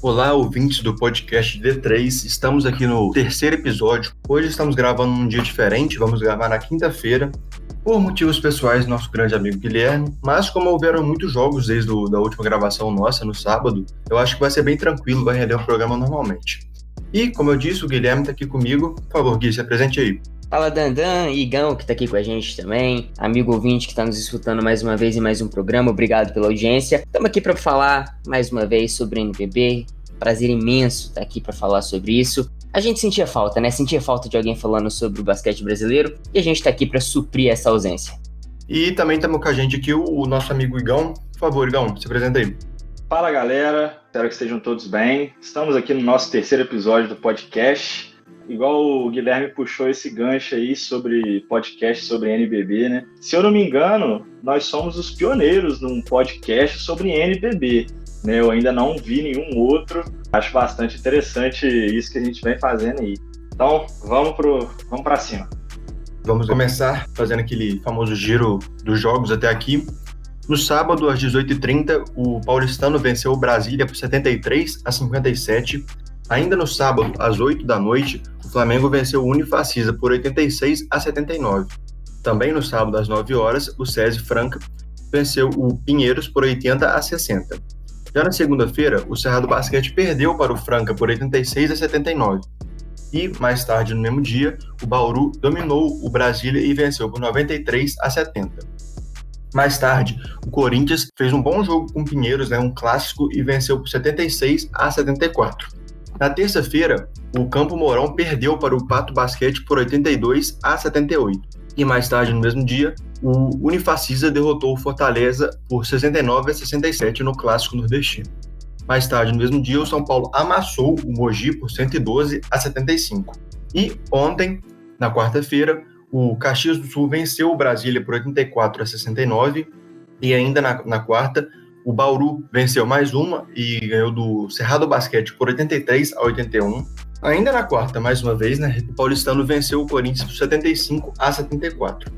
Olá, ouvintes do podcast D3, estamos aqui no terceiro episódio. Hoje estamos gravando num dia diferente, vamos gravar na quinta-feira, por motivos pessoais do nosso grande amigo Guilherme, mas como houveram muitos jogos desde a última gravação nossa, no sábado, eu acho que vai ser bem tranquilo, vai render o programa normalmente. E, como eu disse, o Guilherme está aqui comigo. Por favor, Gui, se apresente aí. Fala Dandan e Igão, que tá aqui com a gente também, amigo ouvinte que tá nos escutando mais uma vez em mais um programa, obrigado pela audiência. Estamos aqui para falar mais uma vez sobre NBB, prazer imenso estar aqui para falar sobre isso. A gente sentia falta, né? Sentia falta de alguém falando sobre o basquete brasileiro e a gente tá aqui para suprir essa ausência. E também estamos com a gente aqui o nosso amigo Igão. Por favor, Igão, se apresenta aí. Fala galera, espero que estejam todos bem. Estamos aqui no nosso terceiro episódio do podcast. Igual o Guilherme puxou esse gancho aí sobre podcast sobre NBB, né? Se eu não me engano, nós somos os pioneiros num podcast sobre NBB, né? Eu ainda não vi nenhum outro. Acho bastante interessante isso que a gente vem fazendo aí. Então, vamos para cima. Vamos começar fazendo aquele famoso giro dos jogos até aqui. No sábado, às 18h30, o Paulistano venceu o Brasília por 73-57. Ainda no sábado, às 8 da noite, o Flamengo venceu o Unifacisa por 86-79. Também no sábado, às 9 horas, o SESI Franca venceu o Pinheiros por 80-60. Já na segunda-feira, o Cerrado Basquete perdeu para o Franca por 86-79. E, mais tarde no mesmo dia, o Bauru dominou o Brasília e venceu por 93-70. Mais tarde, o Corinthians fez um bom jogo com o Pinheiros, um clássico, e venceu por 76-74. Na terça-feira, o Campo Mourão perdeu para o Pato Basquete por 82-78. E mais tarde, no mesmo dia, o Unifacisa derrotou o Fortaleza por 69-67 no Clássico Nordestino. Mais tarde, no mesmo dia, o São Paulo amassou o Mogi por 112-75. E ontem, na quarta-feira, o Caxias do Sul venceu o Brasília por 84-69. E ainda na quarta, o Bauru venceu mais uma e ganhou do Cerrado Basquete por 83-81. Ainda na quarta, mais uma vez, o Paulistano venceu o Corinthians por 75-74.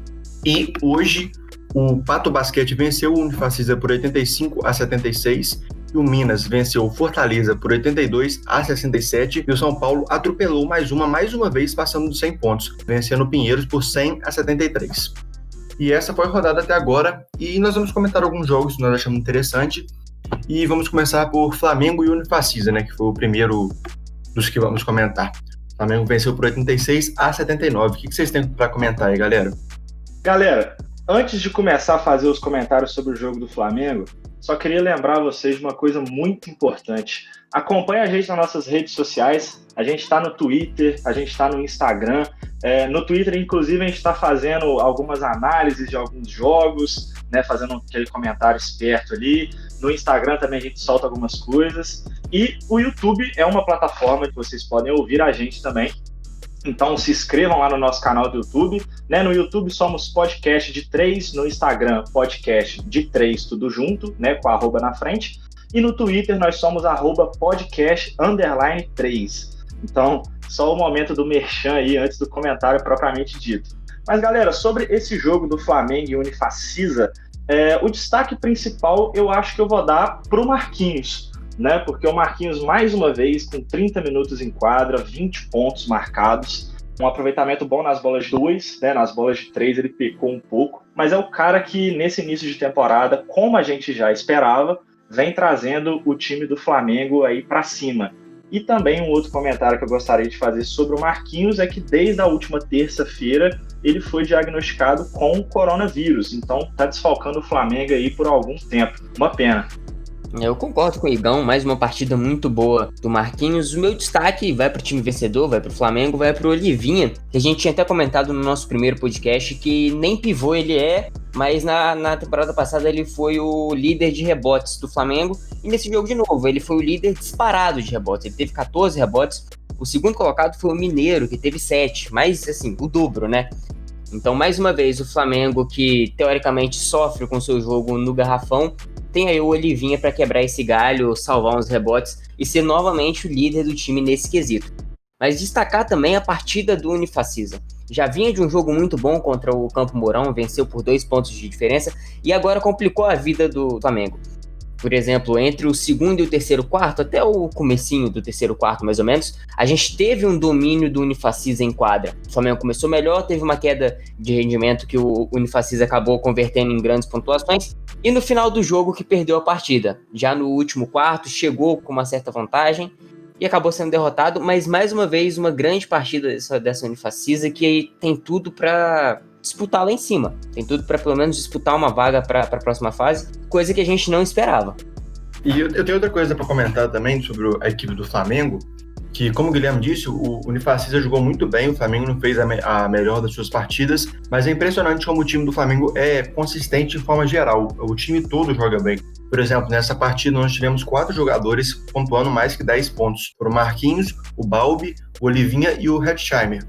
E hoje, o Pato Basquete venceu o Unifacisa por 85-76. E o Minas venceu o Fortaleza por 82-67. E o São Paulo atropelou mais uma vez, passando dos 100 pontos, vencendo o Pinheiros por 100-73. E essa foi a rodada até agora, e nós vamos comentar alguns jogos que nós achamos interessante. E vamos começar por Flamengo e Unifacisa, que foi o primeiro dos que vamos comentar. O Flamengo venceu por 86-79. O que vocês têm para comentar aí, galera? Galera, antes de começar a fazer os comentários sobre o jogo do Flamengo, só queria lembrar vocês de uma coisa muito importante. Acompanhe a gente nas nossas redes sociais. A gente está no Twitter, a gente está no Instagram. No Twitter, inclusive, a gente está fazendo algumas análises de alguns jogos, fazendo aquele comentário esperto ali. No Instagram também a gente solta algumas coisas. E o YouTube é uma plataforma que vocês podem ouvir a gente também. Então se inscrevam lá no nosso canal do YouTube. No YouTube somos podcast de 3, no Instagram podcast de 3, tudo junto, com a arroba na frente. E no Twitter nós somos @podcast_3. Então, só o momento do merchan aí, antes do comentário propriamente dito. Mas, galera, sobre esse jogo do Flamengo e Unifacisa, o destaque principal eu acho que eu vou dar pro Marquinhos, porque o Marquinhos, mais uma vez, com 30 minutos em quadra, 20 pontos marcados, um aproveitamento bom nas bolas de 2, nas bolas de 3 ele pecou um pouco, mas é o cara que, nesse início de temporada, como a gente já esperava, vem trazendo o time do Flamengo aí para cima. E também um outro comentário que eu gostaria de fazer sobre o Marquinhos é que desde a última terça-feira ele foi diagnosticado com coronavírus, então tá desfalcando o Flamengo aí por algum tempo. Uma pena. Eu concordo com o Igão, mais uma partida muito boa do Marquinhos. O meu destaque vai pro time vencedor, vai pro Flamengo, vai pro Olivinha, que a gente tinha até comentado no nosso primeiro podcast que nem pivô ele mas na temporada passada ele foi o líder de rebotes do Flamengo, e nesse jogo de novo, ele foi o líder disparado de rebotes, ele teve 14 rebotes, o segundo colocado foi o Mineiro, que teve 7, mas assim, o dobro, Então, mais uma vez, o Flamengo, que teoricamente sofre com seu jogo no garrafão, tem aí o Olivinha para quebrar esse galho, salvar uns rebotes e ser novamente o líder do time nesse quesito. Mas destacar também a partida do Unifacisa. Já vinha de um jogo muito bom contra o Campo Mourão, venceu por 2 pontos de diferença e agora complicou a vida do Flamengo. por exemplo, entre o segundo e o terceiro quarto, até o comecinho do terceiro quarto, mais ou menos, a gente teve um domínio do Unifacisa em quadra. O Flamengo começou melhor, teve uma queda de rendimento que o Unifacisa acabou convertendo em grandes pontuações, e no final do jogo que perdeu a partida. Já no último quarto, chegou com uma certa vantagem e acabou sendo derrotado, mas mais uma vez uma grande partida dessa Unifacisa que tem tudo para disputar lá em cima. Tem tudo para pelo menos disputar uma vaga para a próxima fase, coisa que a gente não esperava. E eu tenho outra coisa para comentar também sobre a equipe do Flamengo, que, como o Guilherme disse, o Unifacisa jogou muito bem, o Flamengo não fez a melhor das suas partidas, mas é impressionante como o time do Flamengo é consistente de forma geral. O time todo joga bem. Por exemplo, nessa partida nós tivemos 4 jogadores pontuando mais que 10 pontos. Foram o Marquinhos, o Balbi, o Olivinha e o Hetzheimer.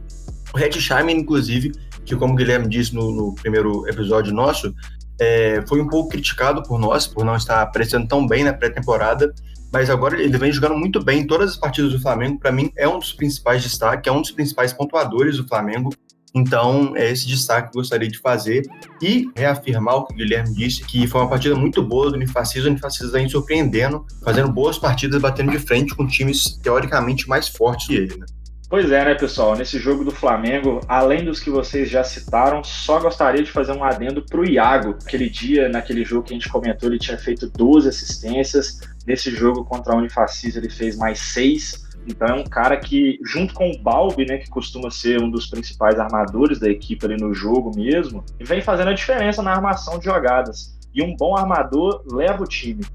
O Hetzheimer, inclusive, que, como o Guilherme disse no primeiro episódio nosso, foi um pouco criticado por nós, por não estar aparecendo tão bem na pré-temporada, mas agora ele vem jogando muito bem em todas as partidas do Flamengo. Para mim, é um dos principais destaques, é um dos principais pontuadores do Flamengo. Então, é esse destaque que eu gostaria de fazer e reafirmar o que o Guilherme disse, que foi uma partida muito boa do Unifacisa. O Unifacisa vem surpreendendo, fazendo boas partidas, batendo de frente com times teoricamente mais fortes que ele, né? Pois é, né, pessoal? Nesse jogo do Flamengo, além dos que vocês já citaram, só gostaria de fazer um adendo pro Iago. Aquele dia, naquele jogo que a gente comentou, ele tinha feito 12 assistências. Nesse jogo contra a Unifacisa, ele fez mais 6. Então é um cara que, junto com o Balbi, né, que costuma ser um dos principais armadores da equipe ali no jogo mesmo, vem fazendo a diferença na armação de jogadas. E um bom armador leva o time.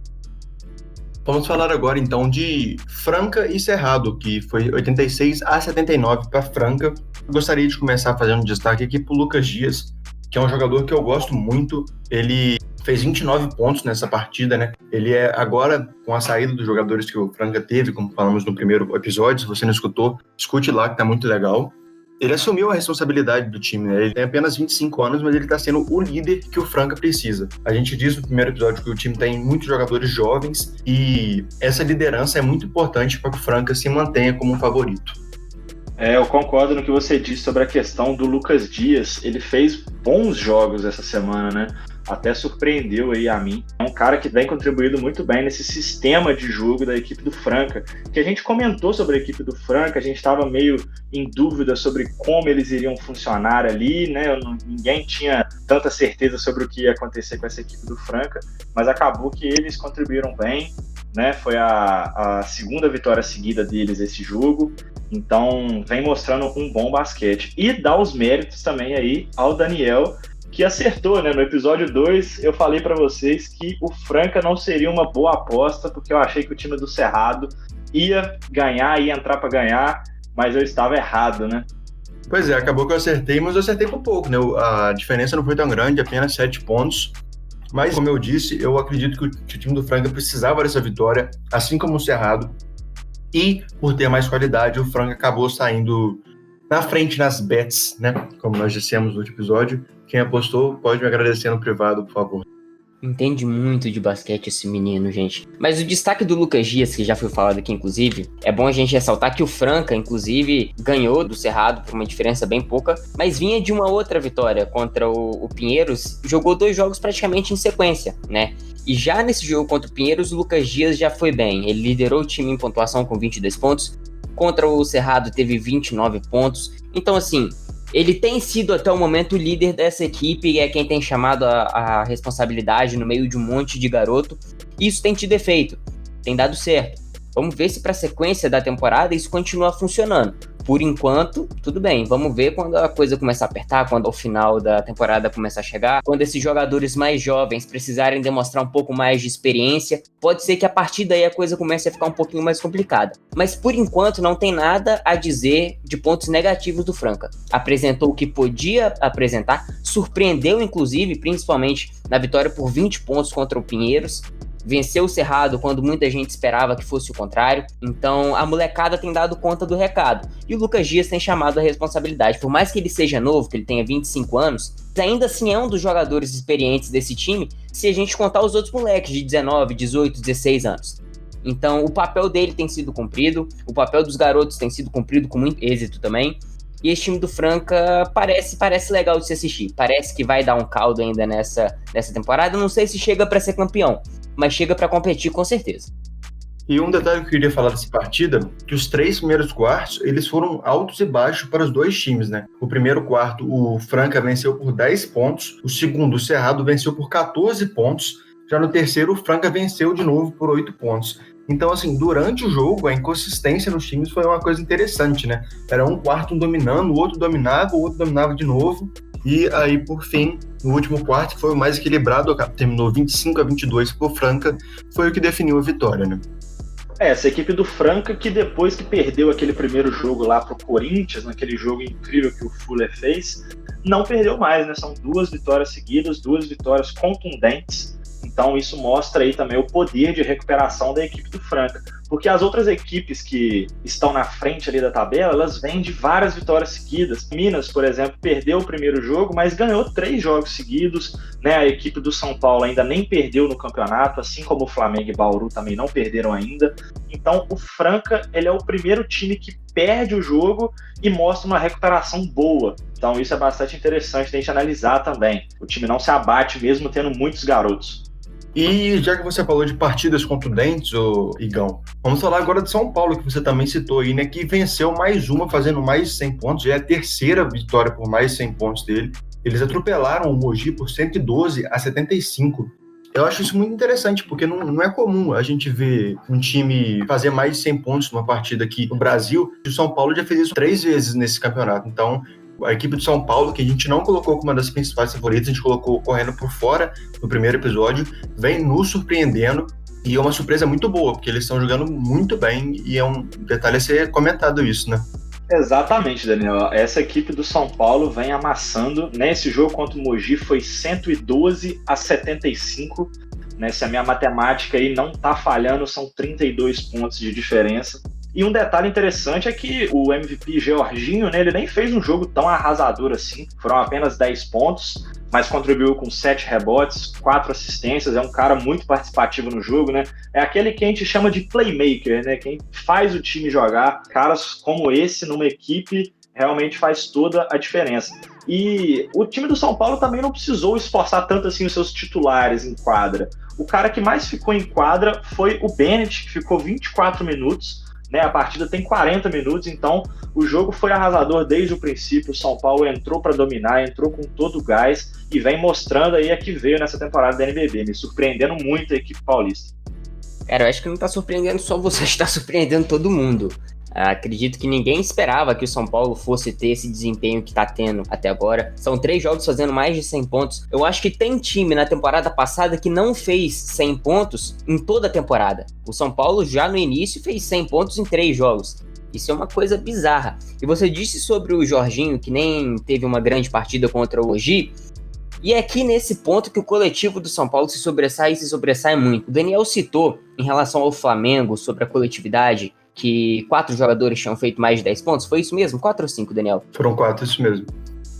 Vamos falar agora, então, de Franca e Cerrado, que foi 86-79 para Franca. Eu gostaria de começar fazendo um destaque aqui para o Lucas Dias, que é um jogador que eu gosto muito. Ele fez 29 pontos nessa partida, né? Ele agora, com a saída dos jogadores que o Franca teve, como falamos no primeiro episódio, se você não escutou, escute lá, que tá muito legal. Ele assumiu a responsabilidade do time, né? Ele tem apenas 25 anos, mas ele está sendo o líder que o Franca precisa. A gente disse no primeiro episódio que o time tem muitos jogadores jovens e essa liderança é muito importante para que o Franca se mantenha como um favorito. Eu concordo no que você disse sobre a questão do Lucas Dias. Ele fez bons jogos essa semana, né? Até surpreendeu aí a mim. É um cara que vem contribuindo muito bem nesse sistema de jogo da equipe do Franca. Que a gente comentou sobre a equipe do Franca, a gente estava meio em dúvida sobre como eles iriam funcionar ali, né? Ninguém tinha tanta certeza sobre o que ia acontecer com essa equipe do Franca, mas acabou que eles contribuíram bem, né? Foi a segunda vitória seguida deles esse jogo. Então vem mostrando um bom basquete. E dá os méritos também aí ao Daniel, que acertou, né? No episódio 2 eu falei para vocês que o Franca não seria uma boa aposta, porque eu achei que o time do Cerrado ia ganhar, ia entrar para ganhar, mas eu estava errado, né? Pois é, acabou que eu acertei, mas eu acertei por pouco, né? A diferença não foi tão grande, apenas 7 pontos. Mas, como eu disse, eu acredito que o time do Franca precisava dessa vitória, assim como o Cerrado. E, por ter mais qualidade, o Franca acabou saindo na frente nas bets, né? Como nós dissemos no último episódio. Quem apostou pode me agradecer no privado, por favor. Entende muito de basquete esse menino, gente. Mas o destaque do Lucas Dias, que já foi falado aqui, inclusive, é bom a gente ressaltar que o Franca, inclusive, ganhou do Cerrado por uma diferença bem pouca, mas vinha de uma outra vitória contra o Pinheiros, jogou 2 jogos praticamente em sequência, né? E já nesse jogo contra o Pinheiros, o Lucas Dias já foi bem. Ele liderou o time em pontuação com 22 pontos, contra o Cerrado teve 29 pontos. Então, assim, ele tem sido até o momento o líder dessa equipe e é quem tem chamado a responsabilidade no meio de um monte de garoto. Isso tem tido efeito, tem dado certo. Vamos ver se para a sequência da temporada isso continua funcionando. Por enquanto, tudo bem. Vamos ver quando a coisa começar a apertar, quando o final da temporada começar a chegar, quando esses jogadores mais jovens precisarem demonstrar um pouco mais de experiência. Pode ser que a partir daí a coisa comece a ficar um pouquinho mais complicada. Mas por enquanto não tem nada a dizer de pontos negativos do Franca. Apresentou o que podia apresentar, surpreendeu inclusive, principalmente na vitória por 20 pontos contra o Pinheiros. Venceu o Cerrado quando muita gente esperava que fosse o contrário. Então a molecada tem dado conta do recado. E o Lucas Dias tem chamado a responsabilidade. Por mais que ele seja novo, que ele tenha 25 anos, ainda assim é um dos jogadores experientes desse time, se a gente contar os outros moleques de 19, 18, 16 anos. Então o papel dele tem sido cumprido, o papel dos garotos tem sido cumprido com muito êxito também. E esse time do Franca parece legal de se assistir. Parece que vai dar um caldo ainda nessa temporada. Não sei se chega para ser campeão, mas chega para competir com certeza. E um detalhe que eu queria falar dessa partida, que os 3 primeiros quartos, eles foram altos e baixos para os dois times, né? O primeiro quarto, o Franca venceu por 10 pontos, o segundo, o Cerrado, venceu por 14 pontos, já no terceiro, o Franca venceu de novo por 8 pontos. Então, assim, durante o jogo, a inconsistência nos times foi uma coisa interessante, né? Era um quarto dominando, o outro dominava de novo, e aí, por fim, no último quarto, que foi o mais equilibrado, terminou 25-22 por Franca, foi o que definiu a vitória, né? Essa equipe do Franca, que depois que perdeu aquele primeiro jogo lá pro Corinthians, naquele jogo incrível que o Fuller fez, não perdeu mais, né? São 2 vitórias seguidas, 2 vitórias contundentes. Então isso mostra aí também o poder de recuperação da equipe do Franca. Porque as outras equipes que estão na frente ali da tabela, elas vêm de várias vitórias seguidas. Minas, por exemplo, perdeu o primeiro jogo, mas ganhou 3 jogos seguidos, né? A equipe do São Paulo ainda nem perdeu no campeonato, assim como o Flamengo e Bauru também não perderam ainda. Então o Franca, ele é o primeiro time que perde o jogo e mostra uma recuperação boa. Então isso é bastante interessante a gente analisar também. O time não se abate mesmo tendo muitos garotos. E já que você falou de partidas contundentes, Igão, vamos falar agora de São Paulo, que você também citou aí, né? Que venceu mais uma, fazendo mais de 100 pontos. Já é a terceira vitória por mais de 100 pontos dele. Eles atropelaram o Mogi por 112-75. Eu acho isso muito interessante, porque não é comum a gente ver um time fazer mais de 100 pontos numa partida aqui no Brasil. E o São Paulo já fez isso 3 vezes nesse campeonato. Então, a equipe de São Paulo, que a gente não colocou como uma das principais favoritas, a gente colocou correndo por fora no primeiro episódio, vem nos surpreendendo, e é uma surpresa muito boa, porque eles estão jogando muito bem, e é um detalhe a ser comentado isso, né? Exatamente, Daniel. Essa equipe do São Paulo vem amassando, né? Esse jogo contra o Mogi foi 112-75, né? Se a minha matemática aí não tá falhando, são 32 pontos de diferença. E um detalhe interessante é que o MVP Jorginho, né, ele nem fez um jogo tão arrasador assim, foram apenas 10 pontos, mas contribuiu com 7 rebotes, 4 assistências, é um cara muito participativo no jogo, né? É aquele que a gente chama de playmaker, né? Quem faz o time jogar. Caras como esse numa equipe realmente faz toda a diferença. E o time do São Paulo também não precisou esforçar tanto assim os seus titulares em quadra. O cara que mais ficou em quadra foi o Bennett, que ficou 24 minutos, né, a partida tem 40 minutos, então o jogo foi arrasador desde o princípio. O São Paulo entrou para dominar, entrou com todo o gás e vem mostrando aí a que veio nessa temporada da NBB, me surpreendendo muito a equipe paulista. Cara, eu acho que não tá surpreendendo só você, está surpreendendo todo mundo. Acredito que ninguém esperava que o São Paulo fosse ter esse desempenho que tá tendo até agora. São 3 jogos fazendo mais de 100 pontos. Eu acho que tem time na temporada passada que não fez 100 pontos em toda a temporada. O São Paulo já no início fez 100 pontos em 3 jogos. Isso é uma coisa bizarra. E você disse sobre o Jorginho, que nem teve uma grande partida contra o Mogi. E é aqui nesse ponto que o coletivo do São Paulo se sobressai muito. O Daniel citou em relação ao Flamengo sobre a coletividade, que 4 jogadores tinham feito mais de 10 pontos. Foi isso mesmo? 4 ou 5, Daniel? Foram 4, isso mesmo.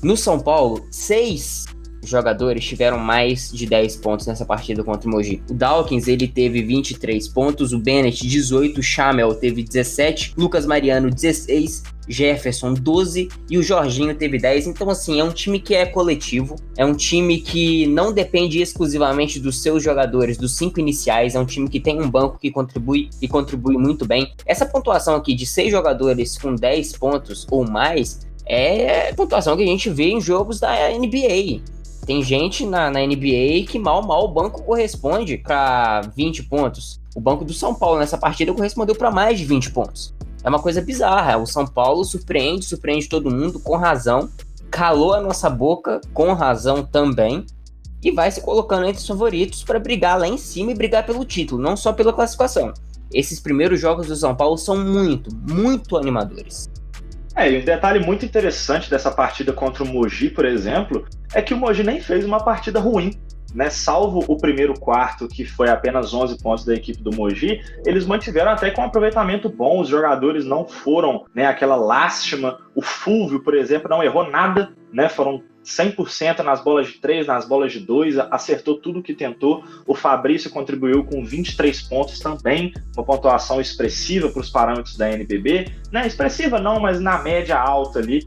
No São Paulo, 6 jogadores tiveram mais de 10 pontos nessa partida contra o Mogi. O Dawkins, ele teve 23 pontos, o Bennett 18, o Chamel teve 17, Lucas Mariano 16, Jefferson 12 e o Jorginho teve 10. Então assim, é um time que é coletivo, é um time que não depende exclusivamente dos seus jogadores, dos 5 iniciais, é um time que tem um banco que contribui e contribui muito bem. Essa pontuação aqui de 6 jogadores com 10 pontos ou mais é pontuação que a gente vê em jogos da NBA. Tem gente na NBA que mal o banco corresponde para 20 pontos. O banco do São Paulo nessa partida correspondeu para mais de 20 pontos. É uma coisa bizarra. O São Paulo surpreende todo mundo com razão. Calou a nossa boca com razão também. E vai se colocando entre os favoritos para brigar lá em cima e brigar pelo título, não só pela classificação. Esses primeiros jogos do São Paulo são muito animadores. E um detalhe muito interessante dessa partida contra o Mogi, por exemplo, é que o Mogi nem fez uma partida ruim, né? Salvo o primeiro quarto, que foi apenas 11 pontos da equipe do Mogi, eles mantiveram até com um aproveitamento bom, os jogadores não foram, né, aquela lástima. O Fulvio, por exemplo, não errou nada, né? Foram 100% nas bolas de 3, nas bolas de 2, acertou tudo que tentou. O Fabrício contribuiu com 23 pontos também, uma pontuação expressiva para os parâmetros da NBB, né? Expressiva não, mas na média alta ali.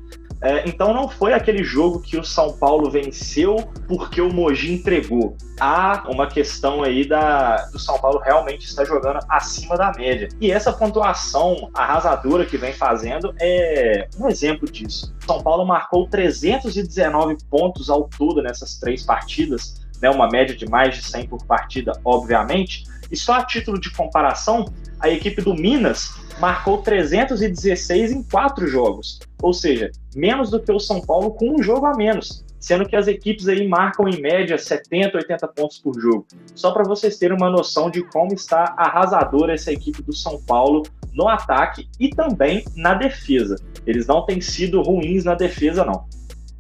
Então não foi aquele jogo que o São Paulo venceu porque o Mogi entregou. Há uma questão aí do São Paulo realmente estar jogando acima da média. E essa pontuação arrasadora que vem fazendo é um exemplo disso. São Paulo marcou 319 pontos ao todo nessas 3 partidas, né, uma média de mais de 100 por partida, obviamente. E só a título de comparação, a equipe do Minas marcou 316 em 4 jogos. Ou seja, menos do que o São Paulo com um jogo a menos. Sendo que as equipes aí marcam em média 70, 80 pontos por jogo. Só para vocês terem uma noção de como está arrasadora essa equipe do São Paulo no ataque e também na defesa. Eles não têm sido ruins na defesa, não.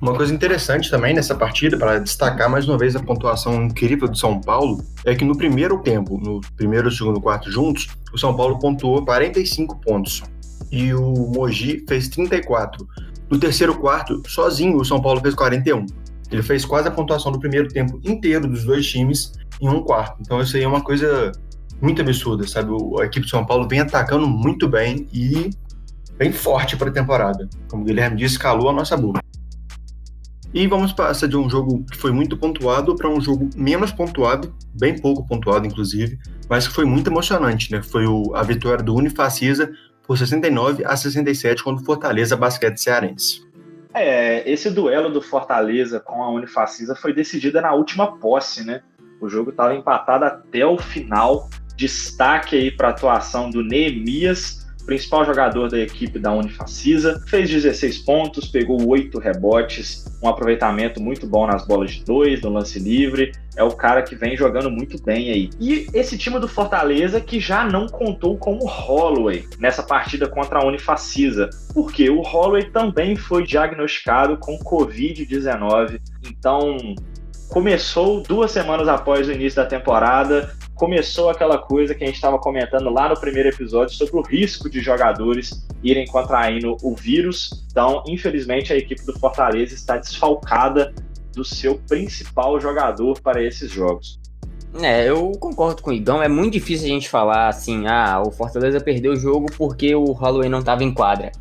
Uma coisa interessante também nessa partida, para destacar mais uma vez a pontuação incrível do São Paulo, é que no primeiro tempo, no primeiro e segundo quarto juntos, o São Paulo pontuou 45 pontos e o Mogi fez 34. No terceiro quarto, sozinho, o São Paulo fez 41. Ele fez quase a pontuação do primeiro tempo inteiro dos 2 times em um quarto. Então isso aí é uma coisa muito absurda, sabe? A equipe do São Paulo vem atacando muito bem e bem forte para a temporada. Como o Guilherme disse, calou a nossa boca. E vamos passar de um jogo que foi muito pontuado para um jogo menos pontuado, bem pouco pontuado inclusive, mas que foi muito emocionante, né? Foi a vitória do Unifacisa por 69-67 contra o Fortaleza Basquete Cearense. Esse duelo do Fortaleza com a Unifacisa foi decidido na última posse, né? O jogo estava empatado até o final. Destaque aí para a atuação do Neemias, principal jogador da equipe da Unifacisa, fez 16 pontos, pegou 8 rebotes, um aproveitamento muito bom nas bolas de 2, no lance livre, é o cara que vem jogando muito bem aí. E esse time do Fortaleza que já não contou com o Holloway nessa partida contra a Unifacisa, porque o Holloway também foi diagnosticado com Covid-19, então começou 2 semanas após o início da temporada, começou aquela coisa que a gente estava comentando lá no primeiro episódio sobre o risco de jogadores irem contraindo o vírus. Então, infelizmente, a equipe do Fortaleza está desfalcada do seu principal jogador para esses jogos. Eu concordo com o Igão, é muito difícil a gente falar assim, o Fortaleza perdeu o jogo porque o Holloway não estava em quadra.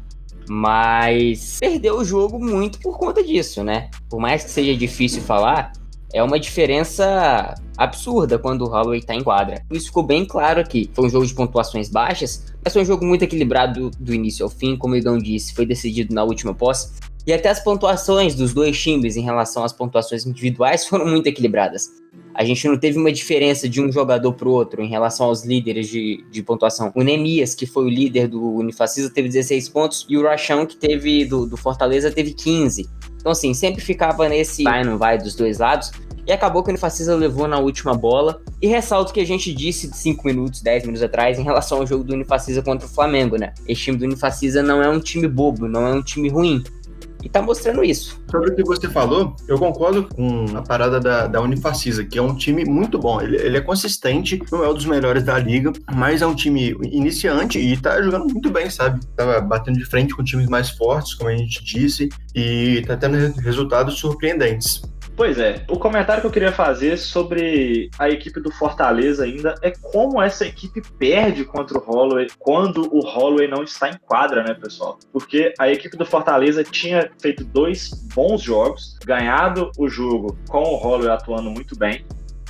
Mas perdeu o jogo muito por conta disso, né? Por mais que seja difícil falar, é uma diferença absurda quando o Holloway tá em quadra. Isso ficou bem claro aqui. Foi um jogo de pontuações baixas, mas foi um jogo muito equilibrado do início ao fim, como o Igão disse, foi decidido na última posse. E até as pontuações dos 2 times em relação às pontuações individuais foram muito equilibradas. A gente não teve uma diferença de um jogador pro outro em relação aos líderes de pontuação. O Neemias, que foi o líder do Unifacisa, teve 16 pontos, e o Rachão, que teve do Fortaleza, teve 15. Então, assim, sempre ficava nesse vai não vai dos 2 lados, e acabou que o Unifacisa levou na última bola. E ressalto o que a gente disse 5 minutos, 10 minutos atrás em relação ao jogo do Unifacisa contra o Flamengo, né? Esse time do Unifacisa não é um time bobo, não é um time ruim. E tá mostrando isso. Sobre o que você falou, eu concordo com a parada da Unifacisa, que é um time muito bom. Ele é consistente, não é um dos melhores da liga, mas é um time iniciante e tá jogando muito bem, sabe? Tá batendo de frente com times mais fortes, como a gente disse, e tá tendo resultados surpreendentes. Pois é, o comentário que eu queria fazer sobre a equipe do Fortaleza ainda é como essa equipe perde contra o Holloway quando o Holloway não está em quadra, né, pessoal? Porque a equipe do Fortaleza tinha feito 2 bons jogos, ganhado o jogo com o Holloway atuando muito bem.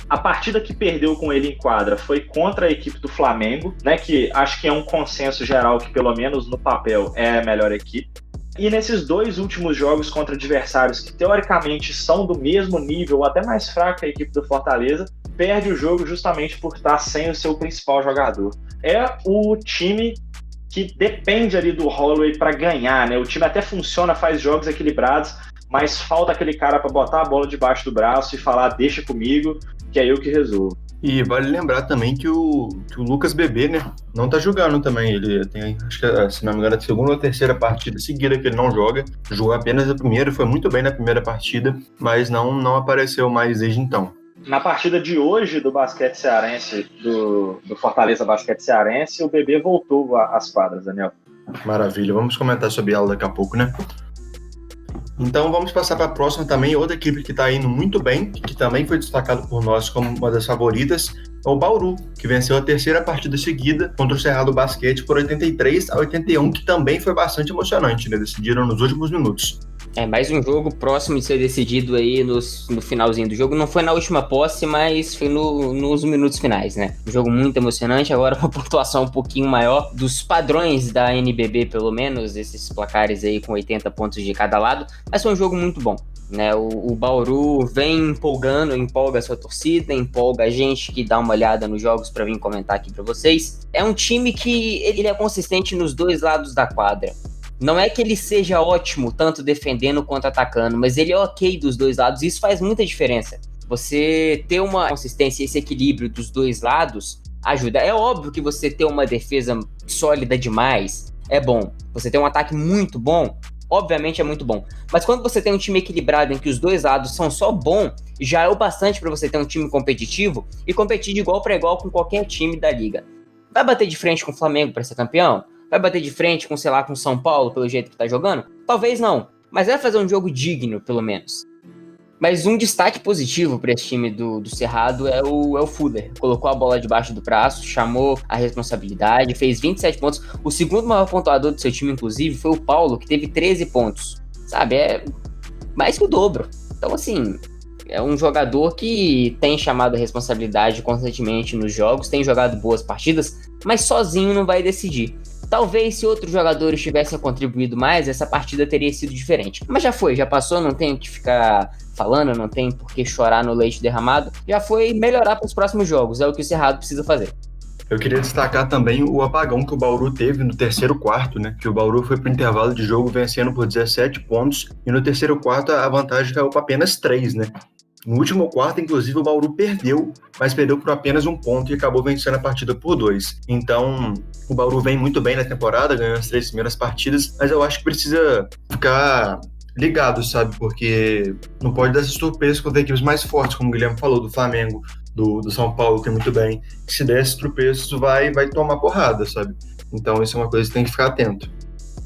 A partida que perdeu com ele em quadra foi contra a equipe do Flamengo, né, que acho que é um consenso geral que, pelo menos no papel, é a melhor equipe. E nesses 2 últimos jogos contra adversários que teoricamente são do mesmo nível ou até mais fraco que a equipe do Fortaleza, perde o jogo justamente por estar sem o seu principal jogador. É o time que depende ali do Holloway para ganhar, né? O time até funciona, faz jogos equilibrados, mas falta aquele cara para botar a bola debaixo do braço e falar deixa comigo, que é eu que resolvo. E vale lembrar também que o Lucas Bebê, né, não tá jogando também. Ele tem, acho que, se não me engano, a 2ª ou 3ª partida seguida que ele não joga. Jogou apenas a primeira, foi muito bem na primeira partida, mas não apareceu mais desde então. Na partida de hoje do basquete cearense, do Fortaleza Basquete Cearense, o Bebê voltou às quadras, Daniel. Maravilha, vamos comentar sobre ela daqui a pouco, né? Então vamos passar para a próxima também, outra equipe que está indo muito bem, que também foi destacado por nós como uma das favoritas, é o Bauru, que venceu a 3ª partida seguida contra o Cerrado Basquete por 83-81, que também foi bastante emocionante, né? Decidiram nos últimos minutos. É mais um jogo próximo de ser decidido aí no finalzinho do jogo. Não foi na última posse, mas foi nos minutos finais, né? Um jogo muito emocionante. Agora uma pontuação um pouquinho maior dos padrões da NBB, pelo menos, esses placares aí com 80 pontos de cada lado. Mas foi um jogo muito bom, né? O Bauru vem empolgando, empolga a sua torcida, empolga a gente que dá uma olhada nos jogos para vir comentar aqui para vocês. É um time que ele é consistente nos dois lados da quadra. Não é que ele seja ótimo, tanto defendendo quanto atacando, mas ele é ok dos dois lados, e isso faz muita diferença. Você ter uma consistência e esse equilíbrio dos dois lados ajuda. É óbvio que você ter uma defesa sólida demais é bom. Você ter um ataque muito bom, obviamente é muito bom. Mas quando você tem um time equilibrado em que os dois lados são só bom, já é o bastante para você ter um time competitivo e competir de igual para igual com qualquer time da liga. Vai bater de frente com o Flamengo para ser campeão? Vai bater de frente com, sei lá, com São Paulo, pelo jeito que tá jogando? Talvez não, mas vai fazer um jogo digno, pelo menos. Mas um destaque positivo para esse time do Cerrado é o Fuller. Colocou a bola debaixo do braço, chamou a responsabilidade, fez 27 pontos. O segundo maior pontuador do seu time, inclusive, foi o Paulo, que teve 13 pontos. Sabe, é mais que o dobro. Então, assim, é um jogador que tem chamado a responsabilidade constantemente nos jogos, tem jogado boas partidas, mas sozinho não vai decidir. Talvez se outros jogadores tivessem contribuído mais, essa partida teria sido diferente. Mas já foi, já passou, não tem o que ficar falando, não tem por que chorar no leite derramado. Já foi melhorar para os próximos jogos, é o que o Cerrado precisa fazer. Eu queria destacar também o apagão que o Bauru teve no terceiro quarto, né? Que o Bauru foi para o intervalo de jogo vencendo por 17 pontos e no terceiro quarto a vantagem caiu para apenas 3, né? No último quarto, inclusive, o Bauru perdeu, mas perdeu por apenas 1 ponto e acabou vencendo a partida por 2. Então, o Bauru vem muito bem na temporada, ganhando as 3 primeiras partidas, mas eu acho que precisa ficar ligado, sabe? Porque não pode dar essas tropeços contra equipes mais fortes, como o Guilherme falou, do Flamengo, do São Paulo, que é muito bem. Se der esses tropeços, vai tomar porrada, sabe? Então, isso é uma coisa que tem que ficar atento.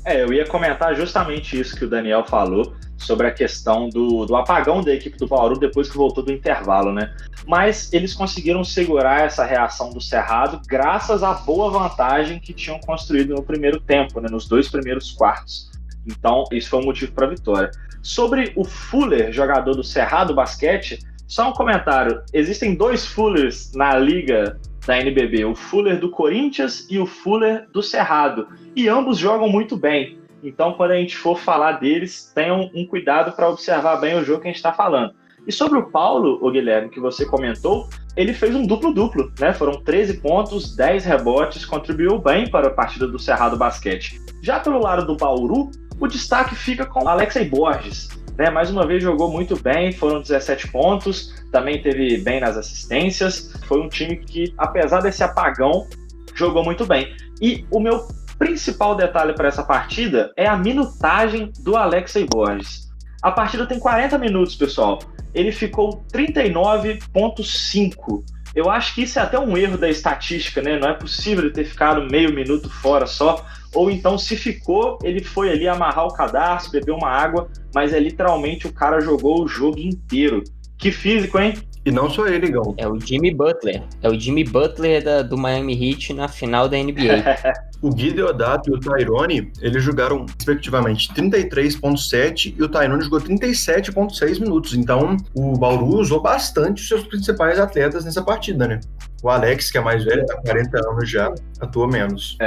Eu ia comentar justamente isso que o Daniel falou, sobre a questão do apagão da equipe do Bauru depois que voltou do intervalo, né? Mas eles conseguiram segurar essa reação do Cerrado graças à boa vantagem que tinham construído no primeiro tempo, né? Nos 2 primeiros quartos. Então, isso foi um motivo para a vitória. Sobre o Fuller, jogador do Cerrado Basquete, só um comentário. Existem 2 Fullers na liga da NBB, o Fuller do Corinthians e o Fuller do Cerrado. E ambos jogam muito bem. Então, quando a gente for falar deles, tenham um cuidado para observar bem o jogo que a gente está falando. E sobre o Paulo, o Guilherme, que você comentou, ele fez um duplo-duplo, né? Foram 13 pontos, 10 rebotes, contribuiu bem para a partida do Cerrado Basquete. Já pelo lado do Bauru, o destaque fica com Alexei Borges, né? Mais uma vez jogou muito bem, foram 17 pontos, também teve bem nas assistências. Foi um time que, apesar desse apagão, jogou muito bem. E o meu principal detalhe para essa partida é a minutagem do Alexei Borges. A partida tem 40 minutos, pessoal. Ele ficou 39,5. Eu acho que isso é até um erro da estatística, né? Não é possível ele ter ficado meio minuto fora só. Ou então, se ficou, ele foi ali amarrar o cadarço, beber uma água, mas literalmente o cara jogou o jogo inteiro. Que físico, hein? E não só ele, Gão. É o Jimmy Butler. É o Jimmy Butler do Miami Heat na final da NBA. O Gui Deodato e o Tyrone, eles jogaram, respectivamente, 33,7 e o Tyrone jogou 37,6 minutos. Então, o Bauru usou bastante os seus principais atletas nessa partida, né? O Alex, que é mais velho, tá com 40 anos já, atua menos.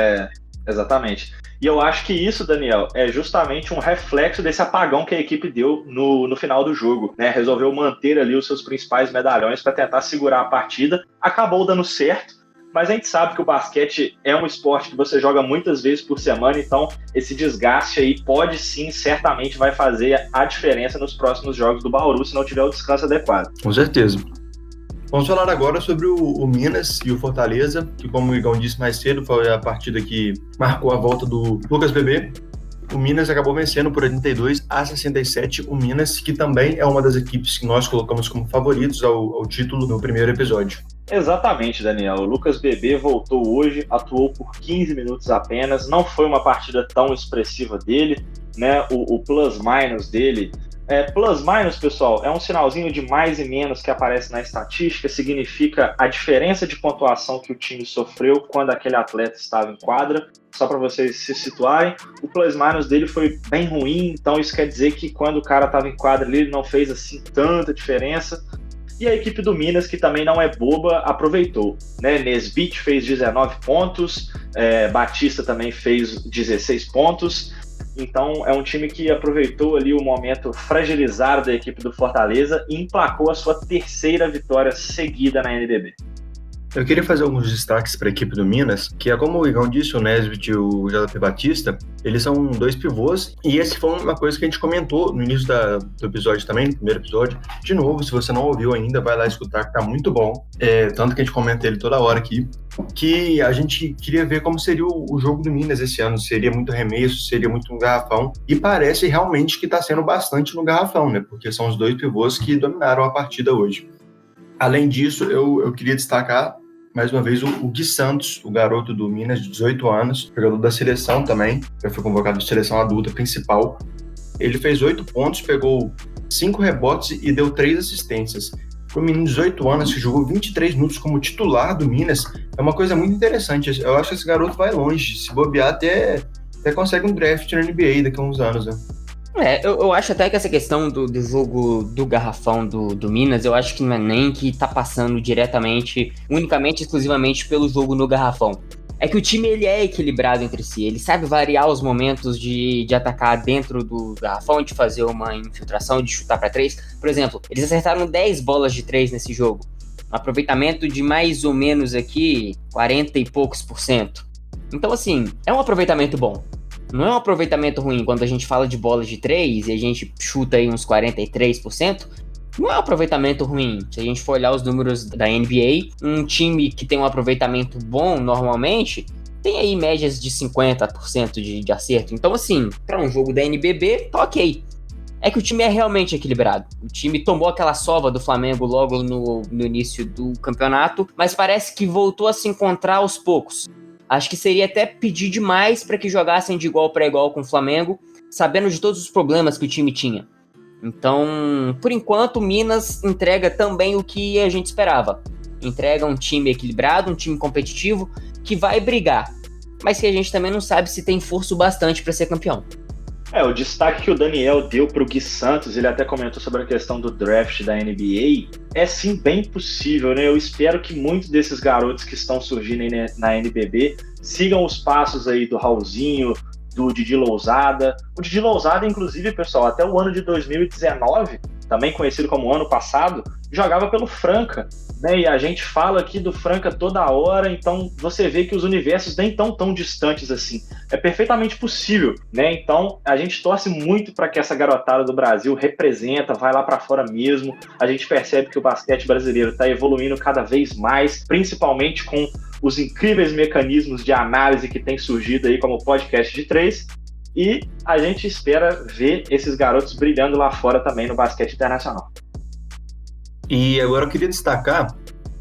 Exatamente. E eu acho que isso, Daniel, é justamente um reflexo desse apagão que a equipe deu no final do jogo, né? Resolveu manter ali os seus principais medalhões para tentar segurar a partida. Acabou dando certo, mas a gente sabe que o basquete é um esporte que você joga muitas vezes por semana, então esse desgaste aí pode sim, certamente vai fazer a diferença nos próximos jogos do Bauru, se não tiver o descanso adequado. Com certeza. Vamos falar agora sobre o Minas e o Fortaleza, que, como o Igão disse mais cedo, foi a partida que marcou a volta do Lucas Bebê. O Minas acabou vencendo por 82-67, o Minas, que também é uma das equipes que nós colocamos como favoritos ao título no primeiro episódio. Exatamente, Daniel. O Lucas Bebê voltou hoje, atuou por 15 minutos apenas, não foi uma partida tão expressiva dele, né? O plus-minus dele Plus minus, pessoal, é um sinalzinho de mais e menos que aparece na estatística, significa a diferença de pontuação que o time sofreu quando aquele atleta estava em quadra. Só para vocês se situarem, o plus minus dele foi bem ruim, então isso quer dizer que quando o cara estava em quadra ele não fez assim tanta diferença. E a equipe do Minas, que também não é boba, aproveitou, né? Nesbit fez 19 pontos, Batista também fez 16 pontos. Então é um time que aproveitou ali o momento fragilizado da equipe do Fortaleza e emplacou a sua terceira vitória seguida na NBB. Eu queria fazer alguns destaques para a equipe do Minas, que é como o Igão disse, o Nesbit e o JP Batista, eles são 2 pivôs, e esse foi uma coisa que a gente comentou no início do episódio também, no primeiro episódio. De novo, se você não ouviu ainda, vai lá escutar, que tá muito bom. Tanto que a gente comenta ele toda hora aqui, que a gente queria ver como seria o jogo do Minas esse ano, seria muito arremesso, seria muito um garrafão, e parece realmente que está sendo bastante no garrafão, né? Porque são os 2 pivôs que dominaram a partida hoje. Além disso, eu queria destacar mais uma vez o Gui Santos, o garoto do Minas, de 18 anos, jogador da seleção também, já foi convocado de seleção adulta principal. Ele fez 8 pontos, pegou 5 rebotes e deu 3 assistências. Para o menino de 18 anos, que jogou 23 minutos como titular do Minas, é uma coisa muito interessante. Eu acho que esse garoto vai longe, se bobear até consegue um draft na NBA daqui a uns anos, né? Eu acho até que essa questão do jogo do garrafão do Minas, eu acho que não é nem que tá passando diretamente, unicamente, exclusivamente pelo jogo no garrafão. É que o time ele é equilibrado entre si, ele sabe variar os momentos de atacar dentro do garrafão, de fazer uma infiltração, de chutar para 3. Por exemplo, eles acertaram 10 bolas de 3 nesse jogo. Um aproveitamento de mais ou menos aqui 40 e poucos %. Então assim, é um aproveitamento bom. Não é um aproveitamento ruim quando a gente fala de bolas de 3 e a gente chuta aí uns 43%. Não é um aproveitamento ruim. Se a gente for olhar os números da NBA, um time que tem um aproveitamento bom normalmente tem aí médias de 50% de acerto. Então assim, para um jogo da NBB, tá ok. É que o time é realmente equilibrado. O time tomou aquela sova do Flamengo logo no início do campeonato, mas parece que voltou a se encontrar aos poucos. Acho que seria até pedir demais para que jogassem de igual para igual com o Flamengo, sabendo de todos os problemas que o time tinha. Então, por enquanto, o Minas entrega também o que a gente esperava. Entrega um time equilibrado, um time competitivo, que vai brigar, mas que a gente também não sabe se tem força o bastante para ser campeão. O destaque que o Daniel deu para o Gui Santos, ele até comentou sobre a questão do draft da NBA, é sim bem possível, né? Eu espero que muitos desses garotos que estão surgindo aí na NBB sigam os passos aí do Raulzinho, do Didi Lousada. O Didi Lousada, inclusive, pessoal, até o ano de 2019, também conhecido como ano passado, jogava pelo Franca, né? E a gente fala aqui do Franca toda hora, então você vê que os universos nem estão tão distantes assim. É perfeitamente possível, né? Então a gente torce muito para que essa garotada do Brasil representa, vai lá para fora mesmo. A gente percebe que o basquete brasileiro está evoluindo cada vez mais, principalmente com os incríveis mecanismos de análise que tem surgido aí como o podcast de 3. E a gente espera ver esses garotos brilhando lá fora também no basquete internacional. E agora eu queria destacar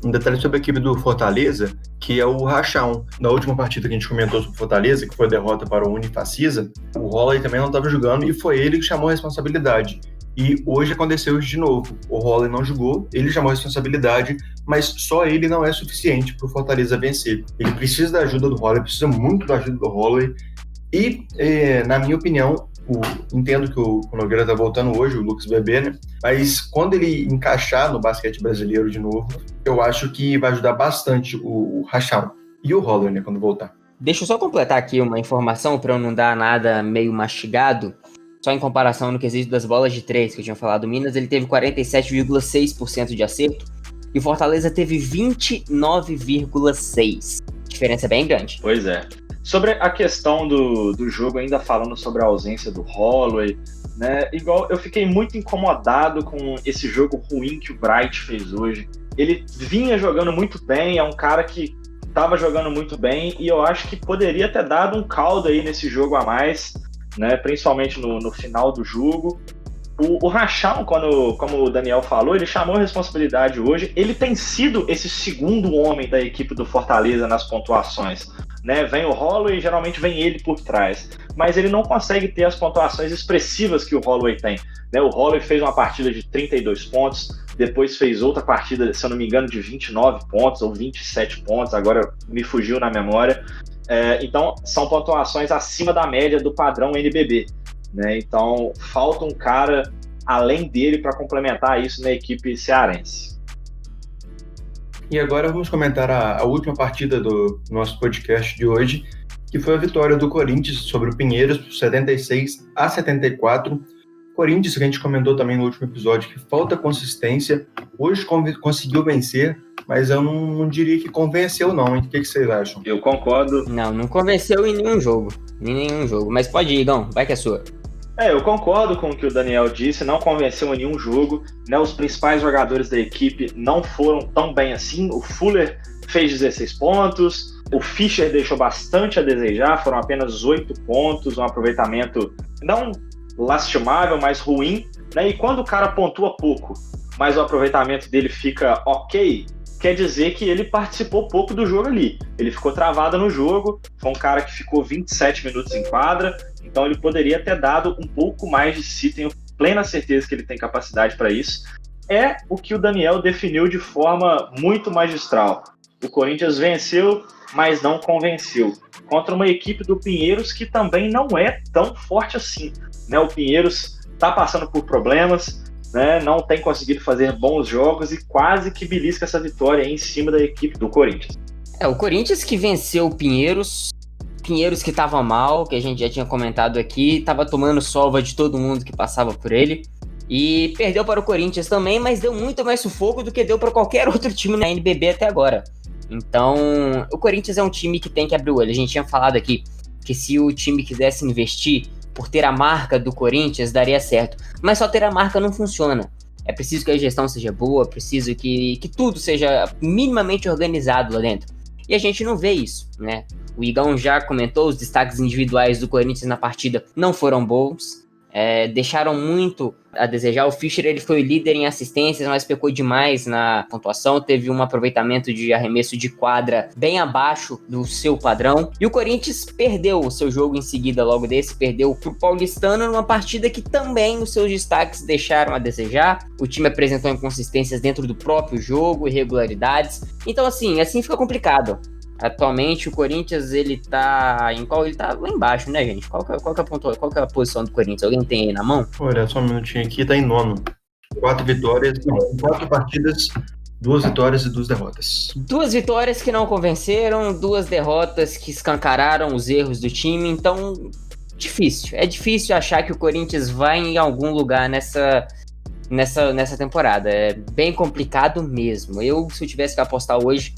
um detalhe sobre a equipe do Fortaleza, que é o Rachão. Na última partida que a gente comentou sobre o Fortaleza, que foi a derrota para o Unifacisa, o Holley também não estava jogando e foi ele que chamou a responsabilidade. E hoje aconteceu isso de novo. O Holley não jogou, ele chamou a responsabilidade, mas só ele não é suficiente para o Fortaleza vencer. Ele precisa da ajuda do Holley, precisa muito da ajuda do Holley. E, na minha opinião, entendo que o Nogueira está voltando hoje, o Lucas Bebê, né? Mas quando ele encaixar no basquete brasileiro de novo, eu acho que vai ajudar bastante o Rachão e o Holley, né, quando voltar. Deixa eu só completar aqui uma informação para eu não dar nada meio mastigado. Só em comparação no quesito das bolas de 3 que eu tinha falado, o Minas ele teve 47,6% de acerto e o Fortaleza teve 29,6%. A diferença é bem grande. Pois é. Sobre a questão do jogo, ainda falando sobre a ausência do Holloway, né? Igual eu fiquei muito incomodado com esse jogo ruim que o Bright fez hoje. Ele vinha jogando muito bem, é um cara que estava jogando muito bem e eu acho que poderia ter dado um caldo aí nesse jogo a mais, né? Principalmente no final do jogo. O Rachão, como o Daniel falou, ele chamou a responsabilidade hoje. Ele tem sido esse segundo homem da equipe do Fortaleza nas pontuações. Né? Vem o Holloway e geralmente vem ele por trás. Mas ele não consegue ter as pontuações expressivas que o Holloway tem. Né? O Holloway fez uma partida de 32 pontos, depois fez outra partida, se eu não me engano, de 29 pontos ou 27 pontos, agora me fugiu na memória. Então, são pontuações acima da média do padrão NBB. Né? Então, falta um cara além dele para complementar isso na equipe cearense. E agora vamos comentar a última partida do nosso podcast de hoje, que foi a vitória do Corinthians sobre o Pinheiros por 76-74. Corinthians, que a gente comentou também no último episódio, que falta consistência. Hoje conseguiu vencer, mas eu não diria que convenceu não, hein? O que vocês acham? Eu concordo. Não convenceu em nenhum jogo. Mas pode ir, Igão, vai que é sua. Eu concordo com o que o Daniel disse, não convenceu em nenhum jogo, né? Os principais jogadores da equipe não foram tão bem assim. O Fuller fez 16 pontos, o Fischer deixou bastante a desejar, foram apenas 8 pontos, um aproveitamento não lastimável, mas ruim, né? E quando o cara pontua pouco, mas o aproveitamento dele fica ok, quer dizer que ele participou pouco do jogo ali. Ele ficou travado no jogo, foi um cara que ficou 27 minutos em quadra, então ele poderia ter dado um pouco mais de si, tenho plena certeza que ele tem capacidade para isso. É o que o Daniel definiu de forma muito magistral. O Corinthians venceu, mas não convenceu. Contra uma equipe do Pinheiros que também não é tão forte assim. Né? O Pinheiros está passando por problemas, né? Não tem conseguido fazer bons jogos e quase que belisca essa vitória em cima da equipe do Corinthians. O Corinthians que venceu o Pinheiros que estava mal, que a gente já tinha comentado aqui, estava tomando sova de todo mundo que passava por ele, e perdeu para o Corinthians também, mas deu muito mais sufoco do que deu para qualquer outro time na NBB até agora. Então, o Corinthians é um time que tem que abrir o olho. A gente tinha falado aqui que se o time quisesse investir por ter a marca do Corinthians, daria certo. Mas só ter a marca não funciona. É preciso que a gestão seja boa, é preciso que tudo seja minimamente organizado lá dentro. E a gente não vê isso, né? O Igão já comentou, os destaques individuais do Corinthians na partida não foram bons. Deixaram muito a desejar. O Fischer ele foi o líder em assistências, mas pecou demais na pontuação. Teve um aproveitamento de arremesso de quadra bem abaixo do seu padrão. E o Corinthians perdeu o seu jogo em seguida, logo desse. Perdeu pro Paulistano numa partida que também os seus destaques deixaram a desejar. O time apresentou inconsistências dentro do próprio jogo, irregularidades. Então assim fica complicado. Atualmente o Corinthians ele tá lá embaixo, né, gente? Qual que é a posição do Corinthians? Alguém tem aí na mão? Olha, só um minutinho aqui, tá em 9º. 4 partidas, 2 vitórias e 2 derrotas. 2 vitórias que não convenceram, 2 derrotas que escancararam os erros do time, então é difícil achar que o Corinthians vai em algum lugar nessa temporada. É bem complicado mesmo. Se eu tivesse que apostar hoje,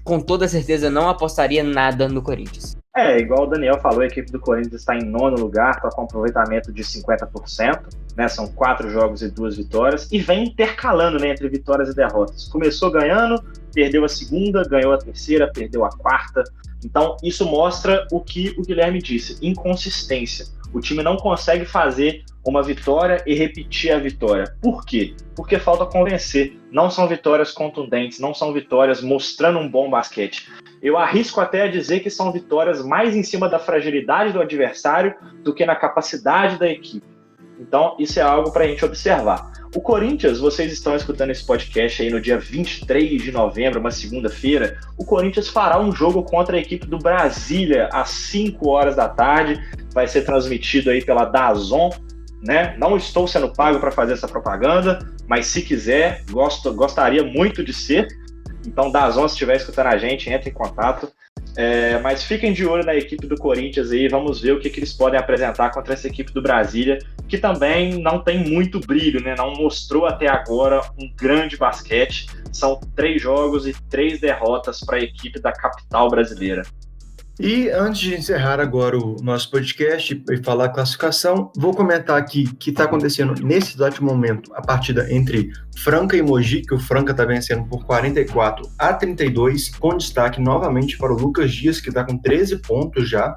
com toda certeza não apostaria nada no Corinthians. Igual o Daniel falou, a equipe do Corinthians está em 9º lugar, está com aproveitamento de 50%, né? São 4 jogos e 2 vitórias, e vem intercalando, né, entre vitórias e derrotas. Começou ganhando, perdeu a segunda, ganhou a terceira, perdeu a quarta. Então, isso mostra o que o Guilherme disse, inconsistência. O time não consegue fazer uma vitória e repetir a vitória. Por quê? Porque falta convencer. Não são vitórias contundentes, não são vitórias mostrando um bom basquete. Eu arrisco até a dizer que são vitórias mais em cima da fragilidade do adversário do que na capacidade da equipe. Então, isso é algo para a gente observar. O Corinthians, vocês estão escutando esse podcast aí no dia 23 de novembro, uma segunda-feira, o Corinthians fará um jogo contra a equipe do Brasília às 5 horas da tarde, vai ser transmitido aí pela DAZN, né? Não estou sendo pago para fazer essa propaganda, mas se quiser, gostaria muito de ser. Então, DAZN, se estiver escutando a gente, entre em contato. Mas fiquem de olho na equipe do Corinthians aí, vamos ver o que eles podem apresentar contra essa equipe do Brasília, que também não tem muito brilho, né? Não mostrou até agora um grande basquete. São 3 jogos e 3 derrotas para a equipe da capital brasileira. E antes de encerrar agora o nosso podcast e falar a classificação, vou comentar aqui que está acontecendo nesse exato momento a partida entre Franca e Mogi, que o Franca está vencendo por 44-32, com destaque novamente para o Lucas Dias, que está com 13 pontos já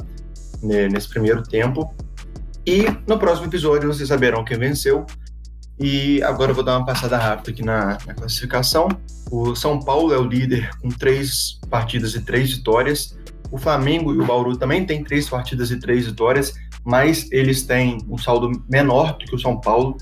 nesse primeiro tempo. E no próximo episódio vocês saberão quem venceu. E agora eu vou dar uma passada rápida aqui na classificação. O São Paulo é o líder com 3 partidas e 3 vitórias. O Flamengo e o Bauru também têm 3 partidas e 3 vitórias, mas eles têm um saldo menor do que o São Paulo.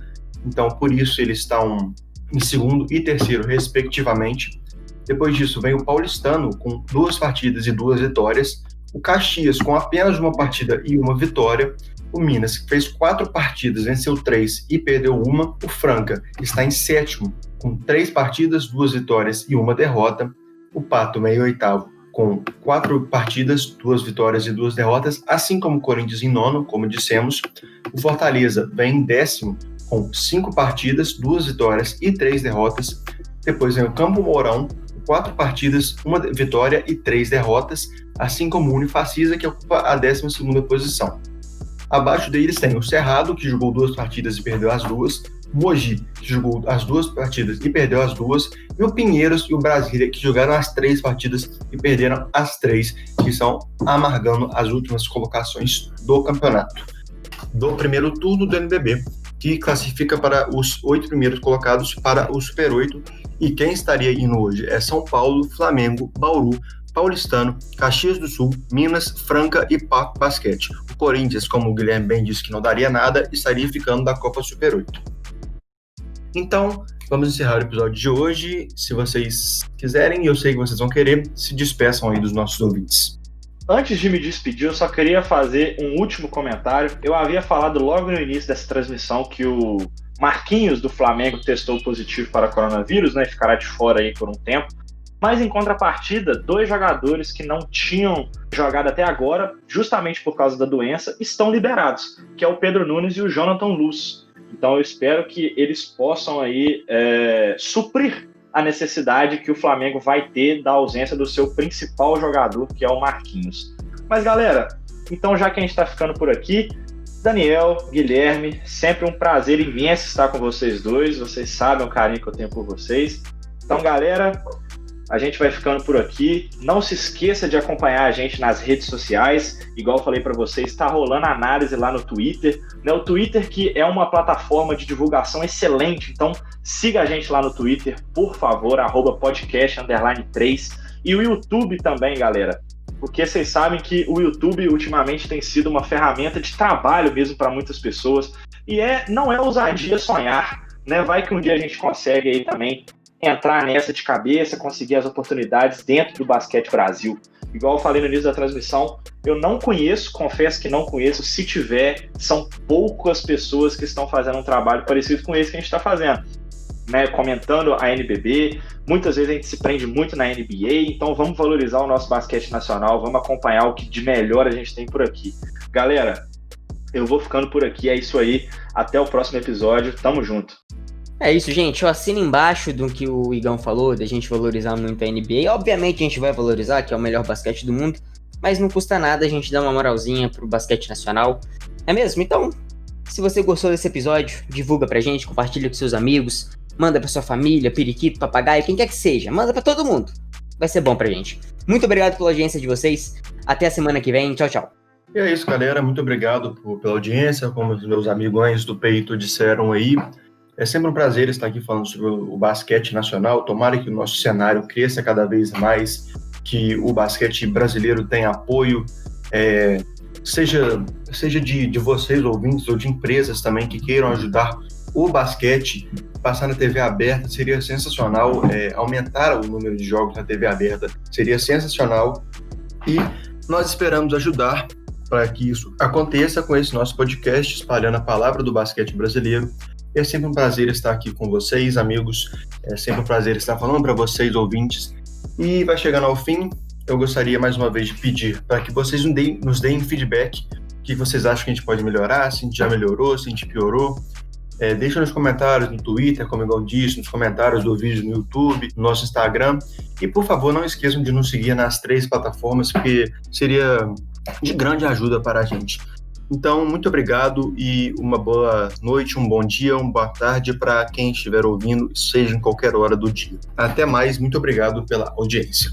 Então, por isso, eles estão em segundo e terceiro, respectivamente. Depois disso, vem o Paulistano com 2 partidas e 2 vitórias. O Caxias com apenas 1 partida e 1 vitória. O Minas, que fez 4 partidas, venceu 3 e perdeu 1. O Franca está em sétimo, com 3 partidas, 2 vitórias e 1 derrota. O Pato vem em oitavo, com 4 partidas, 2 vitórias e 2 derrotas, assim como o Corinthians em nono, como dissemos. O Fortaleza vem em décimo, com 5 partidas, 2 vitórias e 3 derrotas. Depois vem o Campo Mourão, 4 partidas, 1 vitória e 3 derrotas, assim como o Unifacisa, que ocupa a 12ª posição. Abaixo deles tem o Cerrado, que jogou 2 partidas e perdeu as 2, Mogi, que jogou as 2 partidas e perdeu as 2, e o Pinheiros e o Brasília, que jogaram as 3 partidas e perderam as 3, que estão amargando as últimas colocações do campeonato. Do primeiro turno do NBB, que classifica para os 8 primeiros colocados para o Super 8, e quem estaria indo hoje é São Paulo, Flamengo, Bauru, Paulistano, Caxias do Sul, Minas, Franca e Pato Basquete. O Corinthians, como o Guilherme bem disse que não daria nada, estaria ficando da Copa Super 8. Então, vamos encerrar o episódio de hoje. Se vocês quiserem, e eu sei que vocês vão querer, se despeçam aí dos nossos ouvintes. Antes de me despedir, eu só queria fazer um último comentário. Eu havia falado logo no início dessa transmissão que o Marquinhos do Flamengo testou positivo para coronavírus, né? Ficará de fora aí por um tempo. Mas em contrapartida, 2 jogadores que não tinham jogado até agora, justamente por causa da doença, estão liberados, que é o Pedro Nunes e o Jonathan Luz. Então eu espero que eles possam aí suprir a necessidade que o Flamengo vai ter da ausência do seu principal jogador, que é o Marquinhos. Mas galera, então já que a gente está ficando por aqui, Daniel, Guilherme, sempre um prazer imenso estar com vocês dois, vocês sabem o carinho que eu tenho por vocês. Então galera, a gente vai ficando por aqui. Não se esqueça de acompanhar a gente nas redes sociais. Igual eu falei para vocês, está rolando análise lá no Twitter. Né? O Twitter que é uma plataforma de divulgação excelente. Então siga a gente lá no Twitter, por favor, @podcast_3. E o YouTube também, galera. Porque vocês sabem que o YouTube ultimamente tem sido uma ferramenta de trabalho mesmo para muitas pessoas. E não é ousadia sonhar, né? Vai que um dia a gente consegue aí também entrar nessa de cabeça, conseguir as oportunidades dentro do Basquete Brasil. Igual eu falei no início da transmissão, eu não conheço, confesso que não conheço, se tiver, são poucas pessoas que estão fazendo um trabalho parecido com esse que a gente está fazendo, né? Comentando a NBB, muitas vezes a gente se prende muito na NBA, então vamos valorizar o nosso basquete nacional, vamos acompanhar o que de melhor a gente tem por aqui. Galera, eu vou ficando por aqui, é isso aí, até o próximo episódio, tamo junto. É isso, gente. Eu assino embaixo do que o Igão falou, da gente valorizar muito a NBA. Obviamente a gente vai valorizar, que é o melhor basquete do mundo, mas não custa nada a gente dar uma moralzinha pro basquete nacional. É mesmo? Então, se você gostou desse episódio, divulga pra gente, compartilha com seus amigos, manda pra sua família, periquito, papagaio, quem quer que seja. Manda pra todo mundo. Vai ser bom pra gente. Muito obrigado pela audiência de vocês. Até a semana que vem. Tchau, tchau. E é isso, galera. Muito obrigado pela audiência. Como os meus amigões do Peito disseram aí, é sempre um prazer estar aqui falando sobre o basquete nacional. Tomara que o nosso cenário cresça cada vez mais, que o basquete brasileiro tenha apoio, seja de vocês, ouvintes, ou de empresas também que queiram ajudar o basquete. Passar na TV aberta seria sensacional, aumentar o número de jogos na TV aberta seria sensacional, e nós esperamos ajudar para que isso aconteça com esse nosso podcast, espalhando a palavra do basquete brasileiro. É sempre um prazer estar aqui com vocês, amigos. É sempre um prazer estar falando para vocês, ouvintes. E vai chegando ao fim, eu gostaria mais uma vez de pedir para que vocês nos deem feedback. O que vocês acham que a gente pode melhorar, se a gente já melhorou, se a gente piorou. Deixa nos comentários no Twitter, como eu disse, nos comentários do vídeo no YouTube, no nosso Instagram. E, por favor, não esqueçam de nos seguir nas 3 plataformas, porque seria de grande ajuda para a gente. Então, muito obrigado e uma boa noite, um bom dia, uma boa tarde para quem estiver ouvindo, seja em qualquer hora do dia. Até mais, muito obrigado pela audiência.